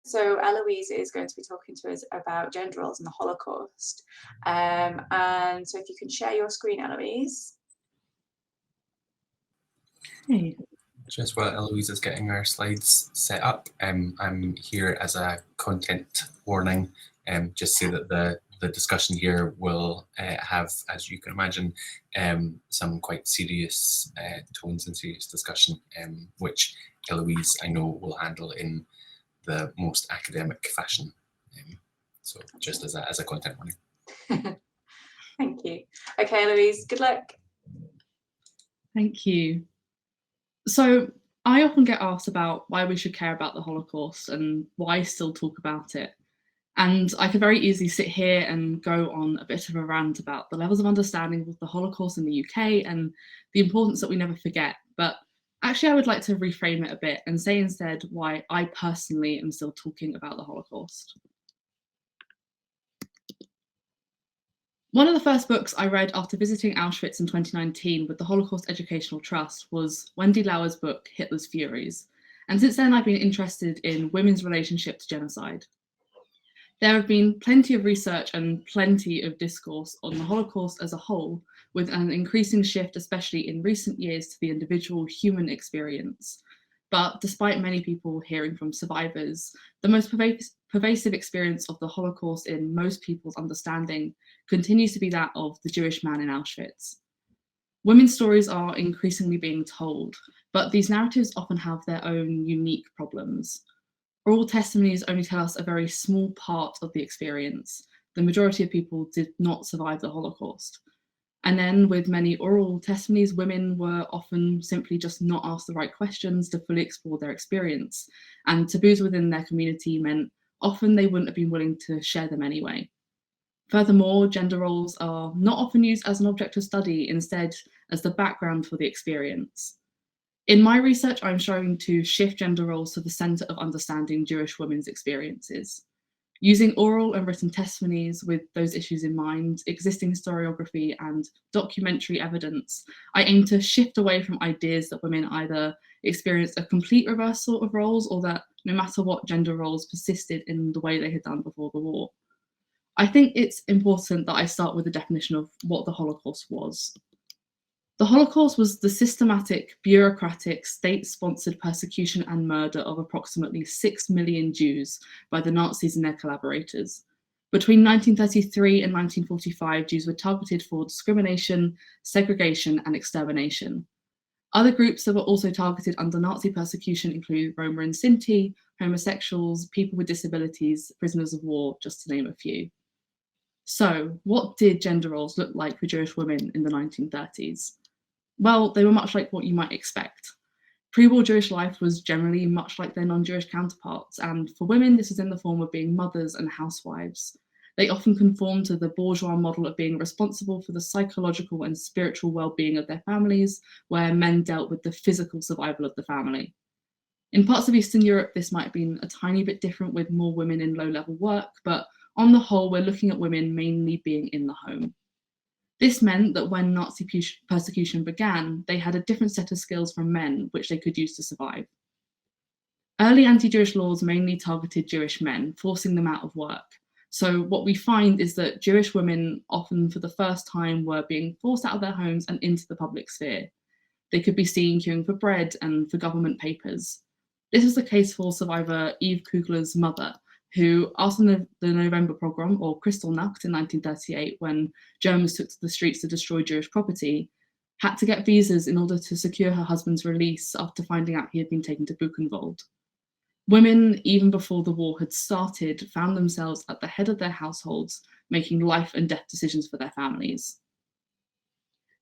So Eloise is going to be talking to us about gender roles in the Holocaust. And so if you can share your screen, Eloise. Hey. Just while Eloise is getting our slides set up, I'm here as a content warning, just so that the discussion here will have, as you can imagine, some quite serious tones and serious discussion, which Eloise, I know, will handle in the most academic fashion. So just as a content warning. Thank you. Okay, Eloise, good luck. Thank you. So I often get asked about why we should care about the Holocaust and why still talk about it. And I could very easily sit here and go on a bit of a rant about the levels of understanding of the Holocaust in the UK and the importance that we never forget. But actually, I would like to reframe it a bit and say instead why I personally am still talking about the Holocaust. One of the first books I read after visiting Auschwitz in 2019 with the Holocaust Educational Trust was Wendy Lauer's book, Hitler's Furies. And since then, I've been interested in women's relationship to genocide. There have been plenty of research and plenty of discourse on the Holocaust as a whole, with an increasing shift, especially in recent years, to the individual human experience. But despite many people hearing from survivors, the most pervasive experience of the Holocaust in most people's understanding continues to be that of the Jewish man in Auschwitz. Women's stories are increasingly being told, but these narratives often have their own unique problems. Oral testimonies only tell us a very small part of the experience. The majority of people did not survive the Holocaust. And then with many oral testimonies, women were often simply just not asked the right questions to fully explore their experience. And taboos within their community meant often they wouldn't have been willing to share them anyway. Furthermore, gender roles are not often used as an object of study, instead as the background for the experience. In my research, I'm striving to shift gender roles to the centre of understanding Jewish women's experiences. Using oral and written testimonies with those issues in mind, existing historiography and documentary evidence, I aim to shift away from ideas that women either experienced a complete reversal of roles or that no matter what, gender roles persisted in the way they had done before the war. I think it's important that I start with a definition of what the Holocaust was. The Holocaust was the systematic, bureaucratic, state-sponsored persecution and murder of approximately 6 million Jews by the Nazis and their collaborators. Between 1933 and 1945, Jews were targeted for discrimination, segregation, and extermination. Other groups that were also targeted under Nazi persecution include Roma and Sinti, homosexuals, people with disabilities, prisoners of war, just to name a few. So, what did gender roles look like for Jewish women in the 1930s? Well, they were much like what you might expect. Pre-war Jewish life was generally much like their non-Jewish counterparts, and for women, this was in the form of being mothers and housewives. They often conformed to the bourgeois model of being responsible for the psychological and spiritual well-being of their families, where men dealt with the physical survival of the family. In parts of Eastern Europe, this might have been a tiny bit different with more women in low-level work, but on the whole, we're looking at women mainly being in the home. This meant that when Nazi persecution began, they had a different set of skills from men, which they could use to survive. Early anti-Jewish laws mainly targeted Jewish men, forcing them out of work. So what we find is that Jewish women often for the first time were being forced out of their homes and into the public sphere. They could be seen queuing for bread and for government papers. This was the case for survivor Eve Kugler's mother, who, after the November pogrom, or Kristallnacht in 1938, when Germans took to the streets to destroy Jewish property, had to get visas in order to secure her husband's release after finding out he had been taken to Buchenwald. Women, even before the war had started, found themselves at the head of their households, making life and death decisions for their families.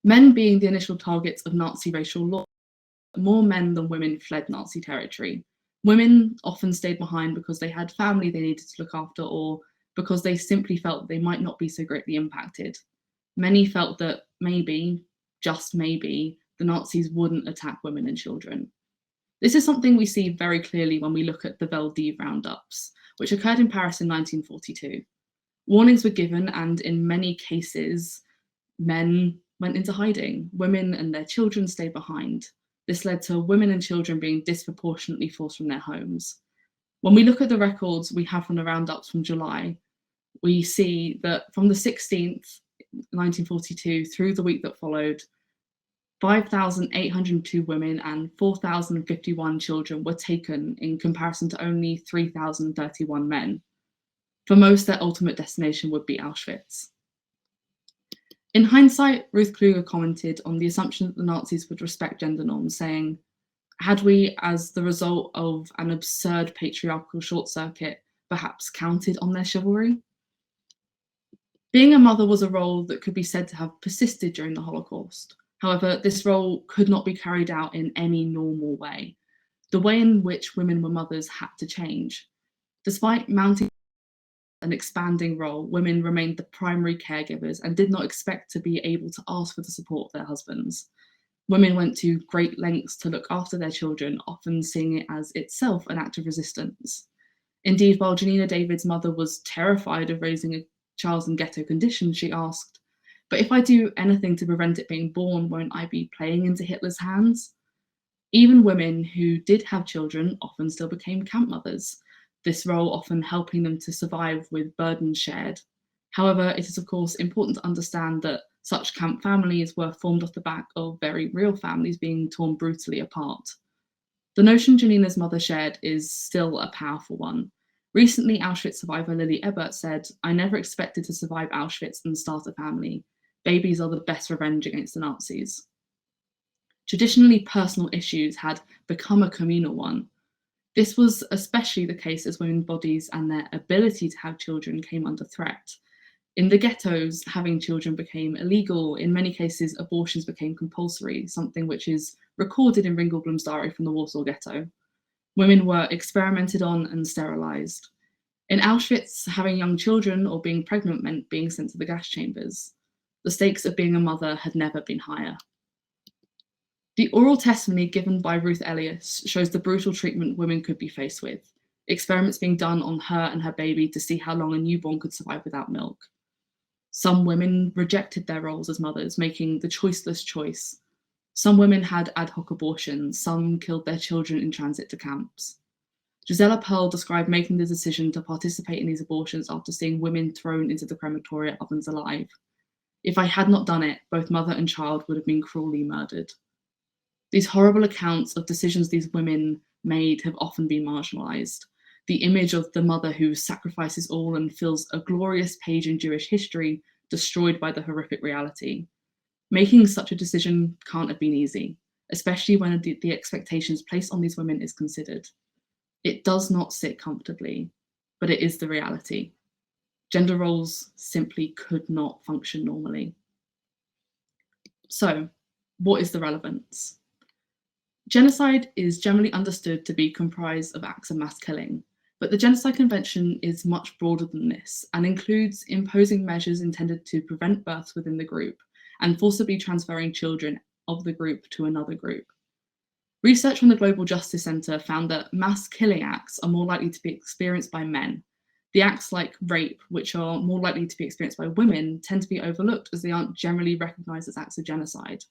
Men being the initial targets of Nazi racial law, more men than women fled Nazi territory. Women often stayed behind because they had family they needed to look after or because they simply felt they might not be so greatly impacted. Many felt that maybe, just maybe, the Nazis wouldn't attack women and children. This is something we see very clearly when we look at the Veldiv roundups, which occurred in Paris in 1942. Warnings were given, and in many cases, men went into hiding. Women and their children stayed behind. This led to women and children being disproportionately forced from their homes. When we look at the records we have from the roundups from July, we see that from the 16th, 1942, through the week that followed, 5,802 women and 4,051 children were taken in comparison to only 3,031 men. For most, their ultimate destination would be Auschwitz. In hindsight, Ruth Kluger commented on the assumption that the Nazis would respect gender norms, saying, "Had we, as the result of an absurd patriarchal short circuit, perhaps counted on their chivalry?" Being a mother was a role that could be said to have persisted during the Holocaust. However, this role could not be carried out in any normal way. The way in which women were mothers had to change. Despite mounting an expanding role, women remained the primary caregivers and did not expect to be able to ask for the support of their husbands. Women went to great lengths to look after their children, often seeing it as itself an act of resistance. Indeed, while Janina David's mother was terrified of raising a child in ghetto conditions, she asked, "But if I do anything to prevent it being born, won't I be playing into Hitler's hands?" Even women who did have children often still became camp mothers, this role often helping them to survive with burdens shared. However, it is of course important to understand that such camp families were formed off the back of very real families being torn brutally apart. The notion Janina's mother shared is still a powerful one. Recently, Auschwitz survivor Lily Ebert said, "I never expected to survive Auschwitz and start a family. Babies are the best revenge against the Nazis." Traditionally, personal issues had become a communal one. This was especially the case as women's bodies and their ability to have children came under threat. In the ghettos, having children became illegal. In many cases, abortions became compulsory, something which is recorded in Ringelblum's diary from the Warsaw Ghetto. Women were experimented on and sterilised. In Auschwitz, having young children or being pregnant meant being sent to the gas chambers. The stakes of being a mother had never been higher. The oral testimony given by Ruth Elias shows the brutal treatment women could be faced with, experiments being done on her and her baby to see how long a newborn could survive without milk. Some women rejected their roles as mothers, making the choiceless choice. Some women had ad hoc abortions, some killed their children in transit to camps. Gisela Pearl described making the decision to participate in these abortions after seeing women thrown into the crematoria ovens alive. "If I had not done it, both mother and child would have been cruelly murdered." These horrible accounts of decisions these women made have often been marginalised. The image of the mother who sacrifices all and fills a glorious page in Jewish history destroyed by the horrific reality. Making such a decision can't have been easy, especially when the expectations placed on these women is considered. It does not sit comfortably, but it is the reality. Gender roles simply could not function normally. So, what is the relevance? Genocide is generally understood to be comprised of acts of mass killing, but the Genocide Convention is much broader than this and includes imposing measures intended to prevent births within the group and forcibly transferring children of the group to another group. Research from the Global Justice Centre found that mass killing acts are more likely to be experienced by men. The acts like rape, which are more likely to be experienced by women, tend to be overlooked as they aren't generally recognised as acts of genocide.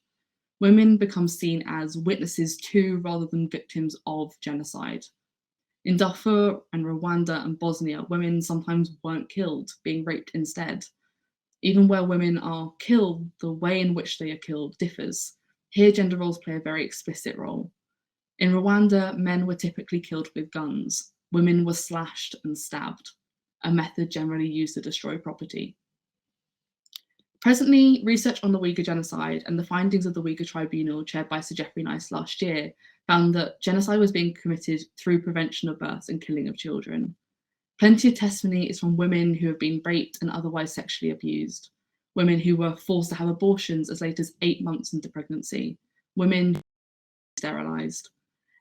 Women become seen as witnesses to rather than victims of genocide. In Darfur and Rwanda and Bosnia, women sometimes weren't killed, being raped instead. Even where women are killed, the way in which they are killed differs. Here, gender roles play a very explicit role. In Rwanda, men were typically killed with guns. Women were slashed and stabbed, a method generally used to destroy property. Presently, research on the Uyghur genocide and the findings of the Uyghur Tribunal, chaired by Sir Geoffrey Nice last year, found that genocide was being committed through prevention of births and killing of children. Plenty of testimony is from women who have been raped and otherwise sexually abused, women who were forced to have abortions as late as 8 months into pregnancy, women sterilised.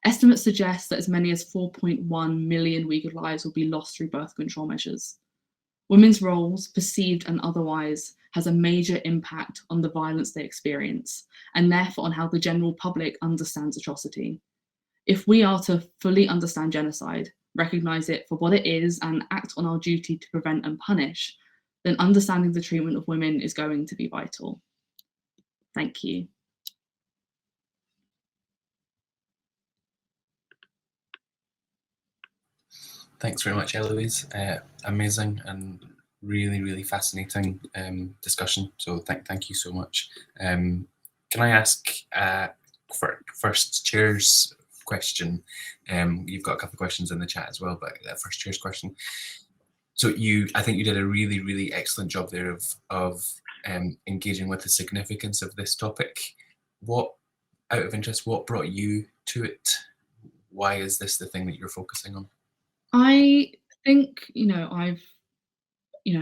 Estimates suggest that as many as 4.1 million Uyghur lives will be lost through birth control measures. Women's roles, perceived and otherwise, has a major impact on the violence they experience, and therefore on how the general public understands atrocity. If we are to fully understand genocide, recognise it for what it is, and act on our duty to prevent and punish, then understanding the treatment of women is going to be vital. Thank you. Thanks very much, Eloise. Amazing and really, really fascinating discussion. So thank you so much. Can I ask for first chair's question? You've got a couple of questions in the chat as well, but first chair's question. So I think you did a really, really excellent job there of engaging with the significance of this topic. What, out of interest, what brought you to it? Why is this the thing that you're focusing on? I think, I've,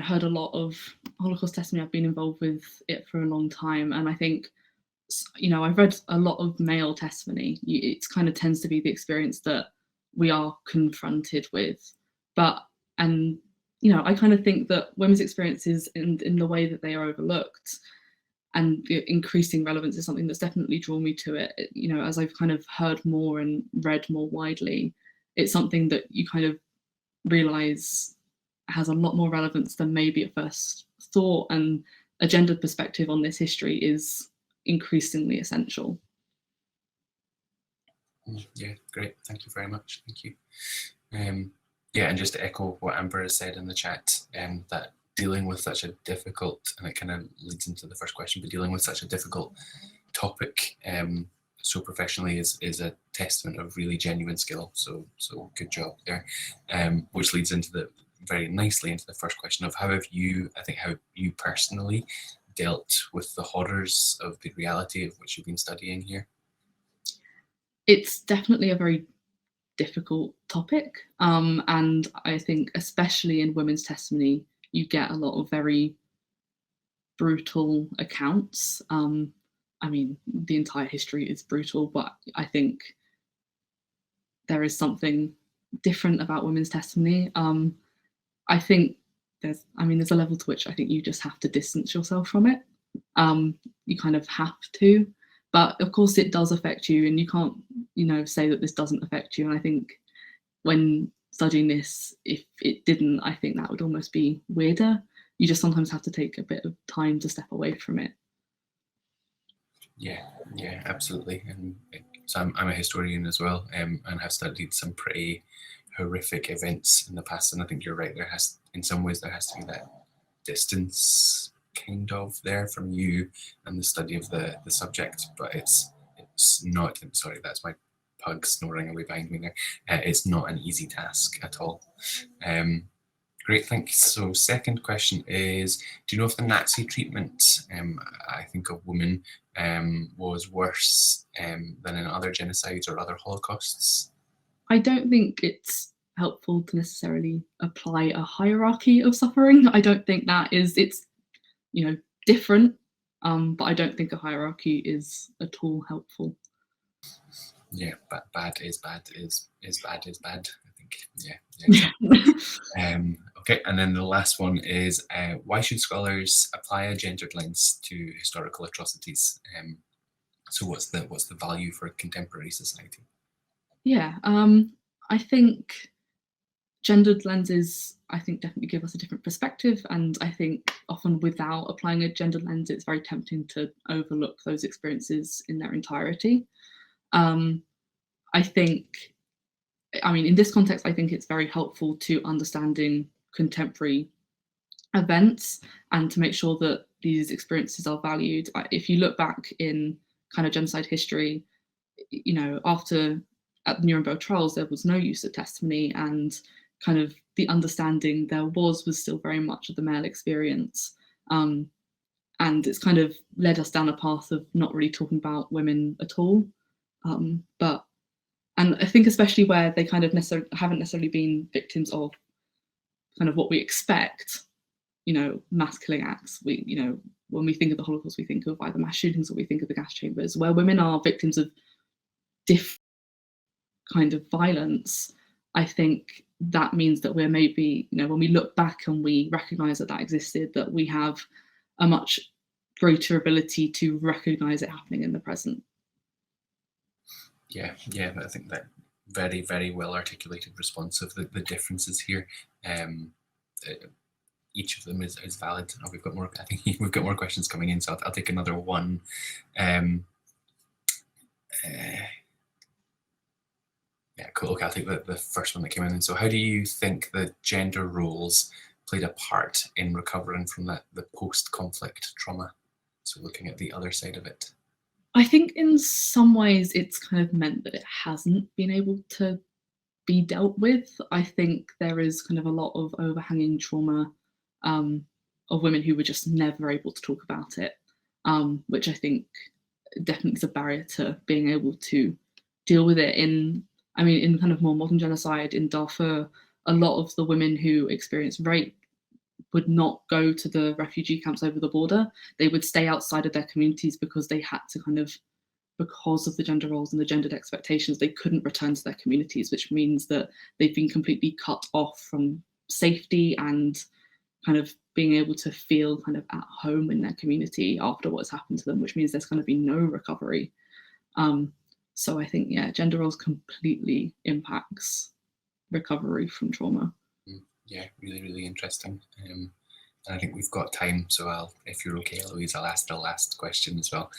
heard a lot of Holocaust testimony. I've been involved with it for a long time. And I think, I've read a lot of male testimony. It kind of tends to be the experience that we are confronted with. I kind of think that women's experiences in the way that they are overlooked and the increasing relevance is something that's definitely drawn me to it. As I've kind of heard more and read more widely, it's something that you kind of realize has a lot more relevance than maybe at first thought, and a gendered perspective on this history is increasingly essential. Yeah, great. Thank you very much. Thank you. Yeah, and just to echo what Amber has said in the chat, that dealing with such a difficult, and it kind of leads into the first question, but dealing with such a difficult topic so professionally is a testament of really genuine skill. So good job there. Which leads into very nicely into the first question of how you personally dealt with the horrors of the reality of which you've been studying here? It's definitely a very difficult topic. And I think especially in women's testimony, you get a lot of very brutal accounts. I mean, the entire history is brutal, but I think there is something different about women's testimony. I think there's a level to which I think you just have to distance yourself from it. You kind of have to, but of course it does affect you, and you can't, say that this doesn't affect you. And I think when studying this, if it didn't, I think that would almost be weirder. You just sometimes have to take a bit of time to step away from it. Yeah, absolutely. And so I'm a historian as well, and have studied some pretty horrific events in the past. And I think you're right. In some ways, there has to be that distance kind of there from you and the study of the subject, but it's not. Sorry, that's my pug snoring away behind me there. It's not an easy task at all. Great, thanks. So second question is, do you know if the Nazi treatment, I think of women, was worse than in other genocides or other Holocausts? I don't think it's helpful to necessarily apply a hierarchy of suffering. I don't think it's different, but I don't think a hierarchy is at all helpful. Yeah, but bad is bad is bad is bad. I think, yeah. Okay, and then the last one is, why should scholars apply a gendered lens to historical atrocities? So what's the value for contemporary society? Yeah, I think gendered lenses, definitely give us a different perspective. And I think often without applying a gendered lens, it's very tempting to overlook those experiences in their entirety. In this context, I think it's very helpful to understanding contemporary events and to make sure that these experiences are valued. If you look back in kind of genocide history, after at the Nuremberg trials, there was no use of testimony, and kind of the understanding there was still very much of the male experience. And it's kind of led us down a path of not really talking about women at all. And I think especially where they kind of haven't necessarily been victims of kind of what we expect, mass killing acts. When we think of the Holocaust, we think of either mass shootings or we think of the gas chambers, where women are victims of different kind of violence. I think that means that we're maybe, when we look back and we recognize that existed, that we have a much greater ability to recognize it happening in the present. Yeah, I think that very, very well articulated response of the differences here. Each of them is valid. Oh, we've got more. I think we've got more questions coming in, so I'll take another one. Yeah, cool. Okay, I'll take the first one that came in. So how do you think the gender roles played a part in recovering from the post-conflict trauma? So looking at the other side of it. I think in some ways it's kind of meant that it hasn't been able to be dealt with. I think there is kind of a lot of overhanging trauma of women who were just never able to talk about it, which I think definitely is a barrier to being able to deal with it. In kind of more modern genocide in Darfur, a lot of the women who experienced rape would not go to the refugee camps over the border. They would stay outside of their communities because they had to because of the gender roles and the gendered expectations, they couldn't return to their communities, which means that they've been completely cut off from safety and kind of being able to feel kind of at home in their community after what's happened to them, which means there's going to be no recovery. So I think, yeah, gender roles completely impacts recovery from trauma. Yeah, really, really interesting. And I think we've got time, so if you're okay, Eloise, I'll ask the last question as well.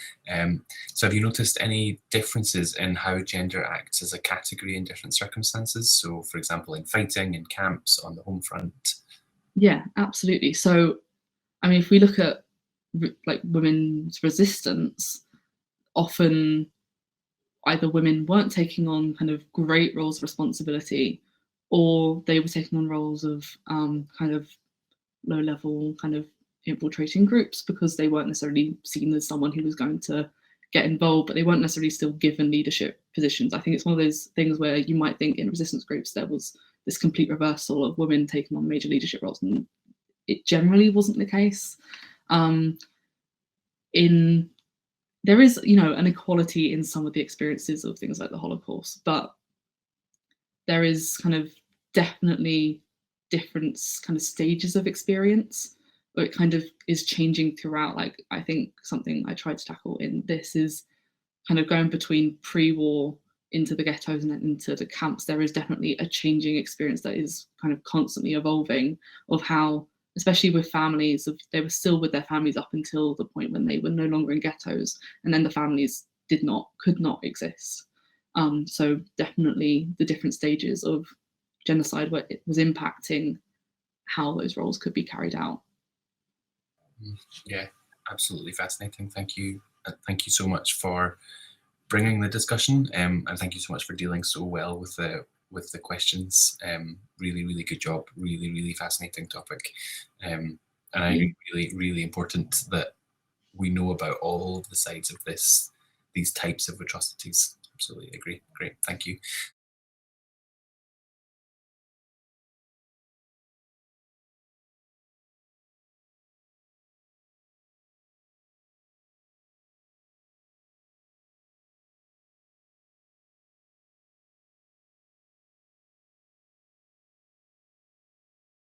So have you noticed any differences in how gender acts as a category in different circumstances? So for example, in fighting, in camps, on the home front? Yeah, absolutely. So, I mean, if we look at like women's resistance, often either women weren't taking on kind of great roles of responsibility, or they were taking on roles of kind of low level kind of infiltrating groups because they weren't necessarily seen as someone who was going to get involved, but they weren't necessarily still given leadership positions. I think it's one of those things where you might think in resistance groups there was this complete reversal of women taking on major leadership roles, and it generally wasn't the case. There is, an equality in some of the experiences of things like the Holocaust, but there is kind of definitely different kind of stages of experience, or it kind of is changing throughout. Like, I think something I tried to tackle in this is kind of going between pre-war into the ghettos and then into the camps. There is definitely a changing experience that is kind of constantly evolving of how, especially with families, they were still with their families up until the point when they were no longer in ghettos, and then the families could not exist. So definitely the different stages of genocide where it was impacting how those roles could be carried out. Yeah, absolutely fascinating. Thank you. Thank you so much for bringing the discussion, and thank you so much for dealing so well with the questions. Really, really good job. Really, really fascinating topic. And I think really, really important that we know about all of the sides of these types of atrocities. Absolutely agree. Great. Thank you.